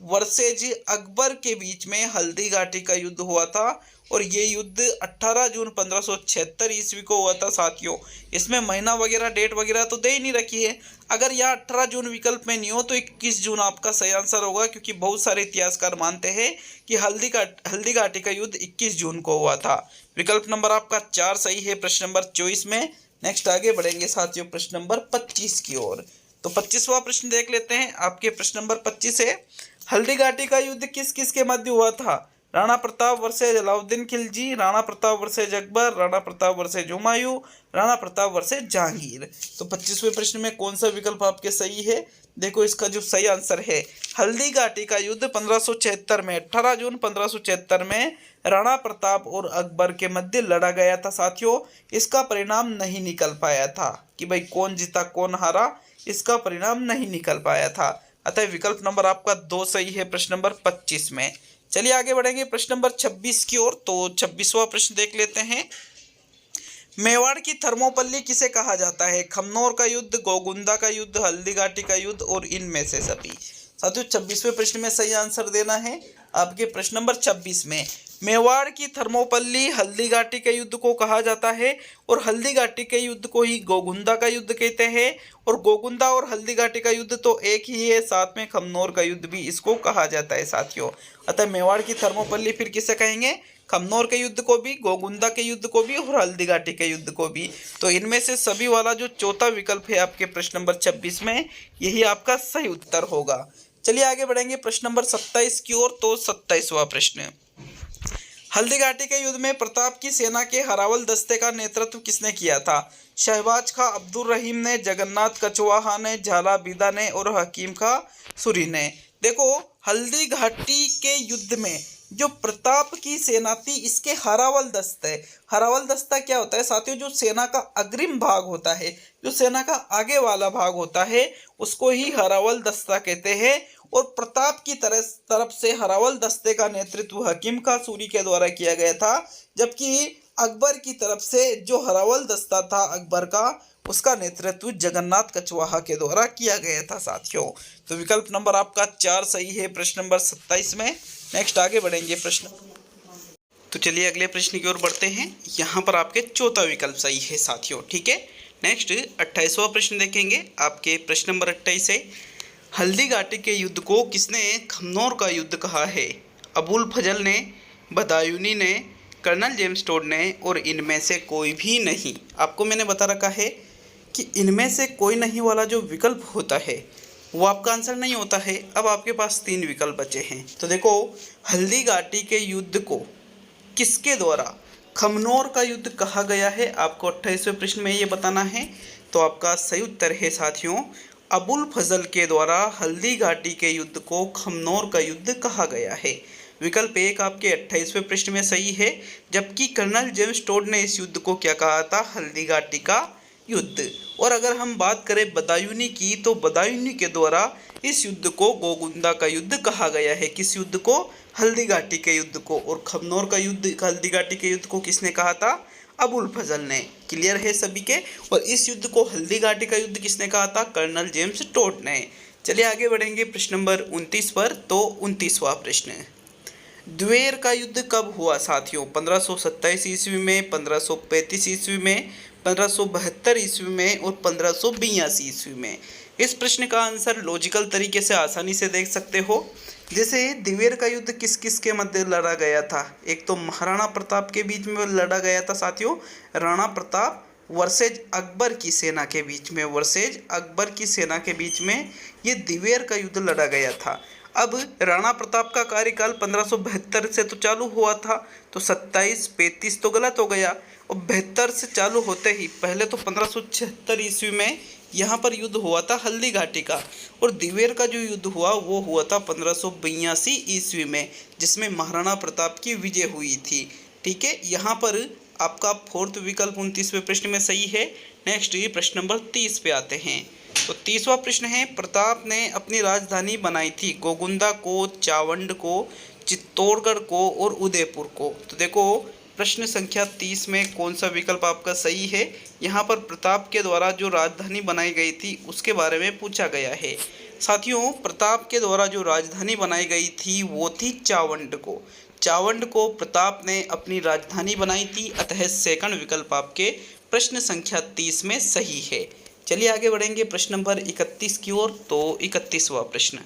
वर्सेज अकबर के बीच में हल्दी घाटी का युद्ध हुआ था और ये युद्ध 18 जून 1576 ईस्वी को हुआ था साथियों। इसमें महीना वगैरह डेट वगैरह तो दे ही नहीं रखी है। अगर यह 18 जून विकल्प में नहीं हो तो 21 जून आपका सही आंसर होगा, क्योंकि बहुत सारे इतिहासकार मानते हैं कि हल्दी घाटी का युद्ध 21 जून को हुआ था। विकल्प नंबर आपका 4 सही है प्रश्न नंबर 24 में। नेक्स्ट आगे बढ़ेंगे साथियों प्रश्न नंबर 25 की ओर। तो 25वां प्रश्न देख लेते हैं। आपके प्रश्न नंबर 25 है, हल्दी घाटी का युद्ध किस किस के मध्य हुआ था? Rana Pratap versus Alauddin Khilji, Rana Pratap versus Akbar, Rana Pratap versus Humayun, Rana Pratap versus Jahangir. तो 25वें प्रश्न में कौन सा विकल्प आपके सही है? देखो इसका जो सही आंसर है, हल्दी घाटी का युद्ध 1576 में, 18 जून 1576 में राणा प्रताप और अकबर के मध्य लड़ा गया था साथियों। इसका परिणाम नहीं निकल पाया था कि भाई कौन जीता कौन हारा, इसका परिणाम नहीं निकल पाया था। अतः विकल्प नंबर आपका 2 सही है प्रश्न नंबर 25 में। चलिए आगे बढ़ेंगे प्रश्न नंबर 26 की ओर। तो 26वां प्रश्न देख लेते हैं। मेवाड़ की थर्मोपल्ली किसे कहा जाता है? खमनोर का युद्ध, गोगुंदा का युद्ध, हल्दी घाटी का युद्ध और इनमें से सभी। साथियों 26वें प्रश्न में सही आंसर देना है आपके प्रश्न नंबर 26 में। मेवाड़ की थर्मोपल्ली हल्दी घाटी के युद्ध को कहा जाता है और हल्दी घाटी के युद्ध को ही गोगुंदा का युद्ध कहते हैं। और गोगुंदा और हल्दी घाटी का युद्ध तो एक ही है, साथ में खमनोर का युद्ध भी इसको कहा जाता है साथियों। अतः मेवाड़ की थर्मोपल्ली फिर किसे कहेंगे? खमनोर के युद्ध को भी, गोगुंदा के युद्ध को भी और हल्दी घाटी के युद्ध को भी। तो इनमें से सभी वाला जो चौथा विकल्प है आपके प्रश्न नंबर 26 में, यही आपका सही उत्तर होगा। चलिए आगे बढ़ेंगे प्रश्न नंबर 27 की ओर। तो 27वां प्रश्न, हल्दी घाटी के युद्ध में प्रताप की सेना के हरावल दस्ते का नेतृत्व किसने किया था? शहबाज खां अब्दुल रहीम ने, जगन्नाथ कछवाहा ने, झाला बीदा ने और हकीम खां सूरी ने। देखो हल्दी घाटी के युद्ध में जो प्रताप की सेना थी, इसके हरावल दस्ता क्या होता है साथियों? जो सेना का अग्रिम भाग होता है, जो सेना का आगे वाला भाग होता है, उसको ही हरावल दस्ता कहते हैं। और प्रताप की तरफ से हरावल दस्ते का नेतृत्व हकीम खां सूरी के द्वारा किया गया था, जबकि अकबर की तरफ से जो हरावल दस्ता था अकबर का, उसका नेतृत्व जगन्नाथ कछवाहा के द्वारा किया गया था साथियों। तो विकल्प नंबर आपका 4 सही है प्रश्न नंबर 27 में। नेक्स्ट आगे बढ़ेंगे प्रश्न। तो चलिए अगले प्रश्न की ओर बढ़ते हैं। यहाँ पर आपके चौथा विकल्प सही है साथियों, ठीक है। नेक्स्ट 28वां प्रश्न देखेंगे। आपके प्रश्न नंबर 28 है, हल्दी घाटी के युद्ध को किसने खमनोर का युद्ध कहा है? अबुल फजल ने, बदायूनी ने, कर्नल जेम्स टोड ने और इनमें से कोई भी नहीं। आपको मैंने बता रखा है कि इनमें से कोई नहीं वाला जो विकल्प होता है वो आपका आंसर नहीं होता है। अब आपके पास 3 विकल्प बचे हैं। तो देखो हल्दी घाटी के युद्ध को किसके द्वारा खमनोर का युद्ध कहा गया है, आपको 28वें प्रश्न में ये बताना है। तो आपका सही उत्तर है साथियों, अबुल फजल के द्वारा हल्दी घाटी के युद्ध को खमनोर का युद्ध कहा गया है। विकल्प 1 आपके 28वें प्रश्न में सही है, जबकि कर्नल जेम्स टोड ने इस युद्ध को क्या कहा था? हल्दी घाटी का युद्ध। और अगर हम बात करें बदायूनी की, तो बदायूनी के द्वारा इस युद्ध को गोगुंदा का युद्ध कहा गया है। किस युद्ध को? हल्दी घाटी के युद्ध को। और खमनोर का युद्ध, हल्दी घाटी के युद्ध को किसने कहा था? अबुल फजल ने। क्लियर है सभी के? और इस युद्ध को हल्दी घाटी का युद्ध किसने कहा था? कर्नल जेम्स टोड ने। चलिए आगे बढ़ेंगे प्रश्न नंबर 29 पर। तो 29वां प्रश्न, द्वेर का युद्ध कब हुआ साथियों? 1527 ईस्वी में, 1535 ईस्वी में, 1572 ईस्वी में और 1582 ईस्वी में। इस प्रश्न का आंसर लॉजिकल तरीके से आसानी से देख सकते हो। जैसे द्वेर का युद्ध किस किस के मध्य लड़ा गया था? एक तो महाराणा प्रताप के बीच में लड़ा गया था साथियों, राणा प्रताप वर्सेज अकबर की सेना के बीच में, वर्सेज अकबर की सेना के बीच में ये दिवेर का युद्ध लड़ा गया था। अब राणा प्रताप का कार्यकाल 1572 से तो चालू हुआ था, तो 27-35 तो गलत हो गया। और 72 से चालू होते ही पहले तो 1576 ईस्वी में यहाँ पर युद्ध हुआ था हल्दी घाटी का, और दिवेर का जो युद्ध हुआ वो हुआ था 1582 ईस्वी में, जिसमें महाराणा प्रताप की विजय हुई थी। ठीक है, यहाँ पर आपका फोर्थ विकल्प 29वें प्रश्न में सही है। नेक्स्ट ये प्रश्न नंबर 30 पे आते हैं। तो 30वां प्रश्न है, प्रताप ने अपनी राजधानी बनाई थी गोगुंदा को, चावंड को, चित्तौड़गढ़ को और उदयपुर को। तो देखो प्रश्न संख्या 30 में कौन सा विकल्प आपका सही है। यहाँ पर प्रताप के द्वारा जो राजधानी बनाई गई थी उसके बारे में पूछा गया है। साथियों, प्रताप के द्वारा जो राजधानी बनाई गई थी वो थी चावंड को। चावंड को प्रताप ने अपनी राजधानी बनाई थी, अतः सेकंड विकल्प आपके प्रश्न संख्या 30 में सही है। चलिए आगे बढ़ेंगे प्रश्न नंबर 31 की ओर। तो 31वां प्रश्न,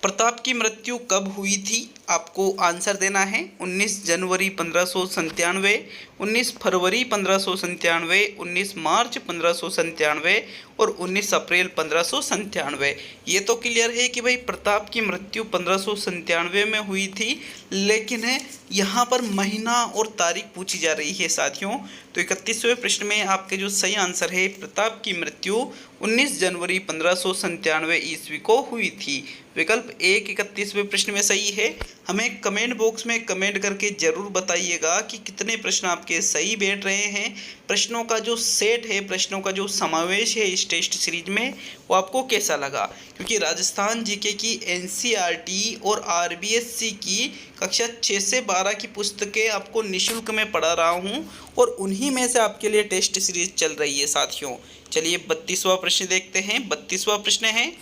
प्रताप की मृत्यु कब हुई थी? आपको आंसर देना है 19 जनवरी 1597, 19 फरवरी 1597, 19 मार्च 1597 और 19 अप्रैल 1597। ये तो क्लियर है कि भाई प्रताप की मृत्यु 1597 में हुई थी, लेकिन यहाँ पर महीना और तारीख पूछी जा रही है साथियों। तो 31वें प्रश्न में आपके जो सही आंसर है, प्रताप की मृत्यु 19 जनवरी 1597 ईस्वी को हुई थी। विकल्प 1 31वें प्रश्न में सही है। हमें कमेंट बॉक्स में कमेंट करके ज़रूर बताइएगा कि कितने प्रश्न आपके सही बैठ रहे हैं। प्रश्नों का जो सेट है, प्रश्नों का जो समावेश है इस टेस्ट सीरीज में, वो आपको कैसा लगा। क्योंकि राजस्थान जीके की एनसीईआरटी और आरबीएससी की कक्षा 6 से 12 की पुस्तकें आपको निःशुल्क में पढ़ा रहा हूँ, और उन्हीं में से आपके लिए टेस्ट सीरीज चल रही है साथियों। चलिए 32वां प्रश्न देखते हैं। 32वां प्रश्न है,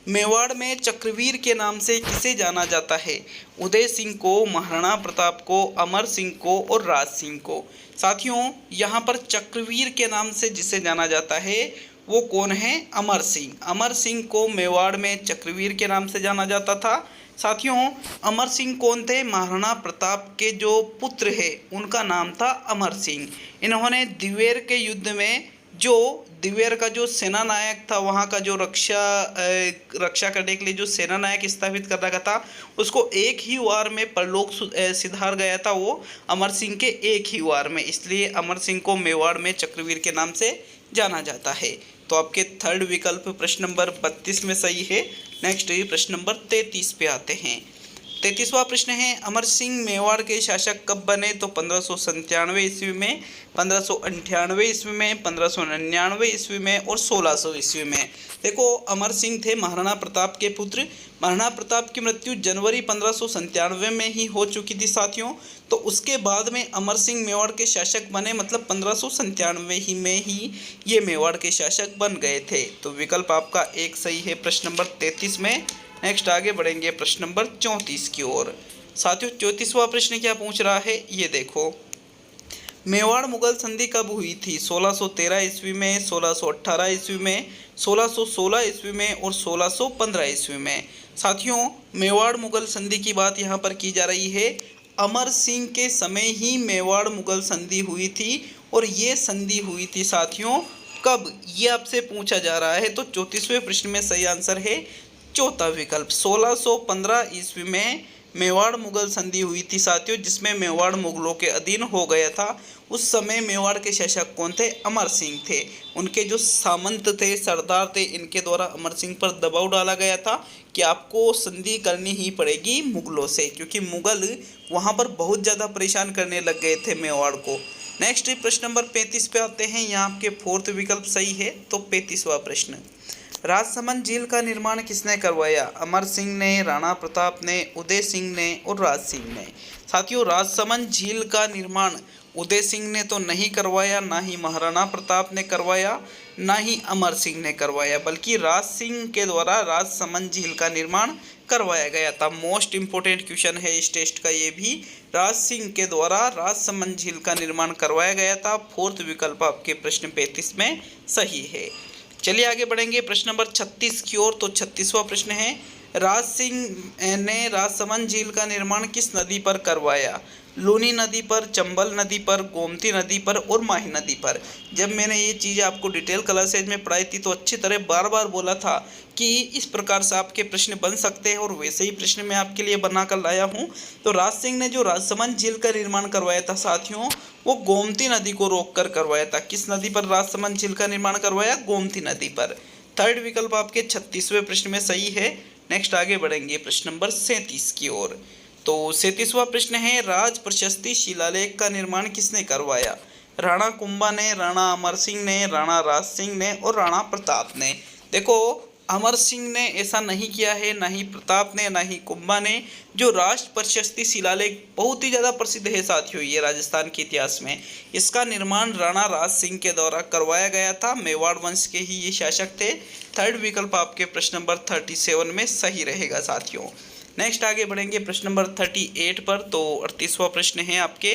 मेवाड़ में चक्रवीर के नाम से किसे जाना जाता है? उदय सिंह को, महाराणा प्रताप को, अमर सिंह को और राज सिंह को। साथियों, यहाँ पर चक्रवीर के नाम से जिसे जाना जाता है वो कौन है? अमर सिंह। अमर सिंह को मेवाड़ में चक्रवीर के नाम से जाना जाता था। साथियों, अमर सिंह कौन थे? महाराणा प्रताप के जो पुत्र है उनका नाम था अमर सिंह। इन्होंने दिवेर के युद्ध में जो दिवेर का जो सेना नायक था, वहाँ का जो रक्षा करने के लिए जो सेना नायक स्थापित कर रखा था, उसको एक ही वार में परलोक सिधार गया था वो अमर सिंह के एक ही वार में। इसलिए अमर सिंह को मेवाड़ में चक्रवीर के नाम से जाना जाता है। तो आपके थर्ड विकल्प प्रश्न नंबर 32 में सही है। नेक्स्ट प्रश्न नंबर 33 पे आते हैं। 33वां प्रश्न है, अमर सिंह मेवाड़ के शासक कब बने? तो 1597 ईस्वी में, 1598 ईस्वी में, 1599 ईस्वी में और 1600 ईस्वी में। देखो, अमर सिंह थे महाराणा प्रताप के पुत्र। महाराणा प्रताप की मृत्यु जनवरी 1597 में ही हो चुकी थी साथियों। तो उसके बाद में अमर सिंह मेवाड़ के शासक बने, मतलब 1597 ही में ही ये मेवाड़ के शासक बन गए थे। तो विकल्प आपका एक सही है प्रश्न नंबर 33 में। नेक्स्ट आगे बढ़ेंगे प्रश्न नंबर 34 की ओर। साथियों, 34वां प्रश्न क्या पूछ रहा है ये देखो, मेवाड़ मुगल संधि कब हुई थी? 1613 ईस्वी में, 1618 ईस्वी में, 1616 ईस्वी में और 1615 ईस्वी में। साथियों, मेवाड़ मुगल संधि की बात यहाँ पर की जा रही है। अमर सिंह के समय ही मेवाड़ मुगल संधि हुई थी, और ये संधि हुई थी साथियों कब, ये आपसे पूछा जा रहा है। तो 34वें प्रश्न में सही आंसर है चौथा विकल्प, 1615 ईस्वी में मेवाड़ मुगल संधि हुई थी साथियों, जिसमें मेवाड़ मुगलों के अधीन हो गया था। उस समय मेवाड़ के शासक कौन थे? अमर सिंह थे। उनके जो सामंत थे, सरदार थे, इनके द्वारा अमर सिंह पर दबाव डाला गया था कि आपको संधि करनी ही पड़ेगी मुगलों से, क्योंकि मुगल वहाँ पर बहुत ज़्यादा परेशान करने लग गए थे मेवाड़ को। नेक्स्ट प्रश्न नंबर 35 पे आते हैं। यहाँ आपके फोर्थ विकल्प सही है। तो 35वां प्रश्न, राजसमंद झील का निर्माण किसने करवाया? अमर सिंह ने, राणा प्रताप ने, उदय सिंह ने और राज सिंह ने। साथियों, राजसमंद झील का निर्माण उदय सिंह ने तो नहीं करवाया, ना ही महाराणा प्रताप ने करवाया, ना ही अमर सिंह ने करवाया, बल्कि राज सिंह के द्वारा राजसमंद झील का निर्माण करवाया गया था। मोस्ट इम्पोर्टेंट क्वेश्चन है इस टेस्ट का ये भी। राज सिंह के द्वारा राजसमंद झील का निर्माण करवाया गया था। फोर्थ विकल्प आपके प्रश्न 35 में सही है। चलिए आगे बढ़ेंगे प्रश्न नंबर 36 की ओर। तो 36वां प्रश्न है, राज सिंह ने राजसमंद झील का निर्माण किस नदी पर करवाया? लूनी नदी पर, चंबल नदी पर, गोमती नदी पर और माही नदी पर। जब मैंने ये चीज़ आपको डिटेल क्लासेज में पढ़ाई थी तो अच्छी तरह बार बार बोला था कि इस प्रकार से आपके प्रश्न बन सकते हैं और वैसे ही प्रश्न मैं आपके लिए बना कर लाया हूँ। तो राज सिंह ने जो राजसमंद झील का निर्माण करवाया था साथियों, वो गोमती नदी को रोक कर करवाया था। किस नदी पर राजसमंद झील का निर्माण करवाया? गोमती नदी पर। थर्ड विकल्प आपके 36वें प्रश्न में सही है। नेक्स्ट आगे बढ़ेंगे प्रश्न नंबर 37 की ओर। तो 37वां प्रश्न है, राज प्रशस्ति शिलालेख का निर्माण किसने करवाया? राणा कुंभा ने, राणा अमर सिंह ने, राणा राज सिंह ने और राणा प्रताप ने। देखो, अमर सिंह ने ऐसा नहीं किया है, ना ही प्रताप ने, ना ही कुंभा ने। जो राष्ट्र प्रशस्ति शिलालेख बहुत ही ज़्यादा प्रसिद्ध है साथियों ये राजस्थान के इतिहास में, इसका निर्माण राणा राज सिंह के द्वारा करवाया गया था। मेवाड़ वंश के ही ये शासक थे। थर्ड विकल्प आपके प्रश्न नंबर 37 में सही रहेगा साथियों। नेक्स्ट आगे बढ़ेंगे प्रश्न नंबर 38 पर। तो 38वां प्रश्न है आपके,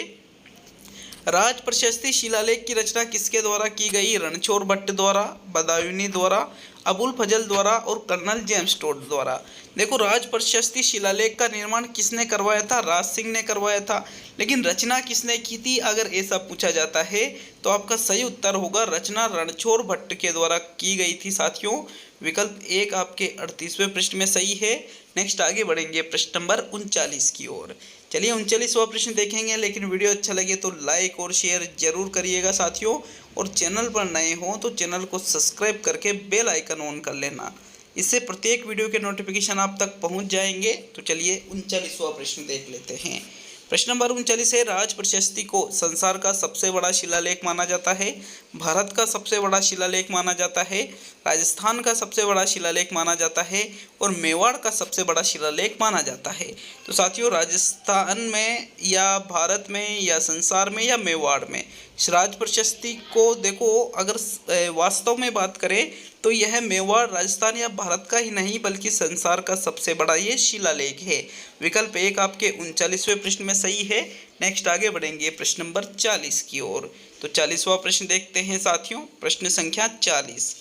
राज प्रशस्ति शिलालेख की रचना किसके द्वारा की गई? रणछोड़ भट्ट द्वारा, बदायूनी द्वारा, अबुल फजल द्वारा और कर्नल जेम्स टोड द्वारा। देखो, राज प्रशस्ति शिलालेख का निर्माण किसने करवाया था? राज सिंह ने करवाया था। लेकिन रचना किसने की थी अगर ऐसा पूछा जाता है तो आपका सही उत्तर होगा रचना रणछोड़ भट्ट के द्वारा की गई थी साथियों। विकल्प 1 आपके 38वें प्रश्न में सही है। नेक्स्ट आगे बढ़ेंगे प्रश्न नंबर 39 की ओर। चलिए 39वां प्रश्न देखेंगे, लेकिन वीडियो अच्छा लगे तो लाइक और शेयर जरूर करिएगा साथियों। और चैनल पर नए हो तो चैनल को सब्सक्राइब करके बेल आइकन ऑन कर लेना, इससे प्रत्येक वीडियो के नोटिफिकेशन आप तक पहुंच जाएंगे। तो चलिए 39वां प्रश्न देख लेते हैं। प्रश्न नंबर 39 है, राज प्रशस्ति को संसार का सबसे बड़ा शिलालेख माना जाता है, भारत का सबसे बड़ा शिलालेख माना जाता है, राजस्थान का सबसे बड़ा शिलालेख माना जाता है और मेवाड़ का सबसे बड़ा शिलालेख माना जाता है। तो साथियों, राजस्थान में या भारत में या संसार में या मेवाड़ में राज प्रशस्ति को देखो, अगर वास्तव में बात करें तो यह मेवाड़ राजस्थान या भारत का ही नहीं बल्कि संसार का सबसे बड़ा ये शिलालेख है। विकल्प 1 आपके 39वें प्रश्न में सही है। नेक्स्ट आगे बढ़ेंगे प्रश्न नंबर 40 की ओर। तो 40वां प्रश्न देखते हैं साथियों। प्रश्न संख्या 40,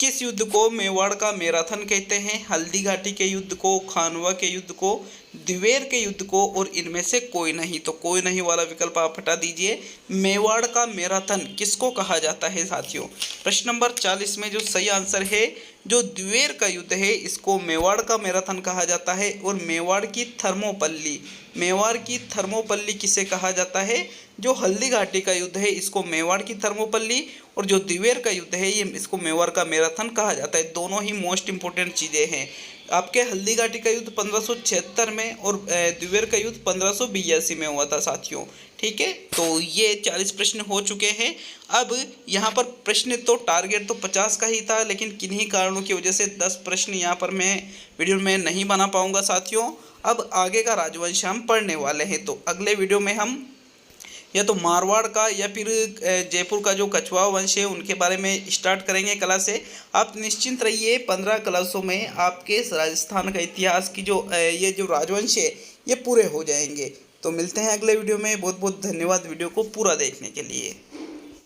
किस युद्ध को मेवाड़ का मैराथन कहते हैं? हल्दी घाटी के युद्ध को, खानवा के युद्ध को, द्विवेर के युद्ध को और इनमें से कोई नहीं। तो कोई नहीं वाला विकल्प आप हटा दीजिए। मेवाड़ का मैराथन किसको कहा जाता है साथियों? प्रश्न नंबर 40 में जो सही आंसर है, जो द्विवेर का युद्ध है इसको मेवाड़ का मैराथन कहा जाता है। और मेवाड़ की थर्मोपल्ली, मेवाड़ की थर्मोपल्ली किसे कहा जाता है? जो हल्दी घाटी का युद्ध है इसको मेवाड़ की थर्मोपल्ली और जो द्विवेर का युद्ध है ये इसको मेवाड़ का मैराथन कहा जाता है। दोनों ही मोस्ट इंपॉर्टेंट चीज़ें हैं। आपके हल्दी घाटी का युद्ध 1576 में और द्विवेर का युद्ध 1582 में हुआ था साथियों। ठीक है, तो ये 40 प्रश्न हो चुके हैं। अब यहाँ पर प्रश्न तो टारगेट तो 50 का ही था, लेकिन किन्हीं कारणों की वजह से 10 प्रश्न यहाँ पर मैं वीडियो में नहीं बना पाऊँगा साथियों। अब आगे का राजवंश हम पढ़ने वाले हैं। तो अगले वीडियो में हम या तो मारवाड़ का या फिर जयपुर का जो कछवाहा वंश है उनके बारे में स्टार्ट करेंगे क्लास से। आप निश्चिंत रहिए, 15 क्लासों में आपके राजस्थान का इतिहास की जो ये जो राजवंश है ये पूरे हो जाएंगे। तो मिलते हैं अगले वीडियो में। बहुत बहुत धन्यवाद वीडियो को पूरा देखने के लिए।